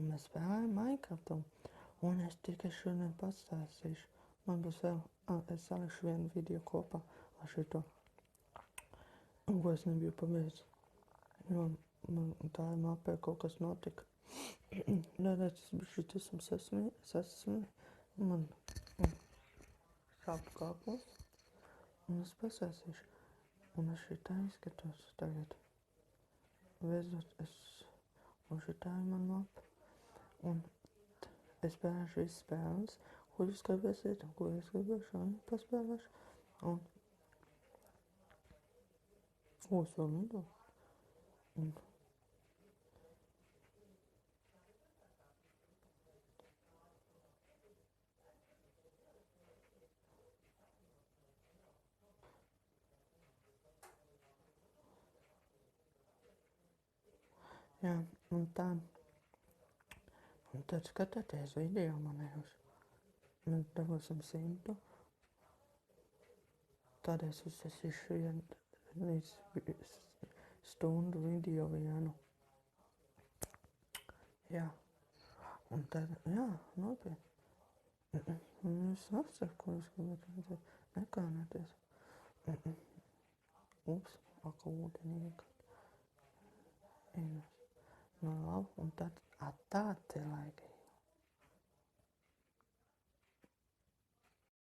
un mēs spēlējam Minecraftu. Un es tikai šodien pastāstīšu. Man būs vēl, es salikšu vienu video kopā ar šito, ko es nebiju pabeidzis. Jo man tā mapē kaut kas notika. Tāpēc es bišķīt esmu sasmējis. Man sāp kāpos. Un es pasāstīšu. Un es šitā izskatos tagad. Vezot un šitā ir man mapa. Un es spēlēšu visas spēles, ko jūs gribēsiet un ko es gribēšu un paspēlēšu. Un es vēl nedaudz. Un jā, un tā. Un tad skatieties video manējos. Mēs dabūsim 100. Tad es uzsasīšu stundu video vienu. Jā. Un tad, jā, nopietni. Un es nesaku, ko es gribētu redzēt. Nekānēties. Ups, aka ūdenī vienkārši. No labi, un tad tā cilvēki.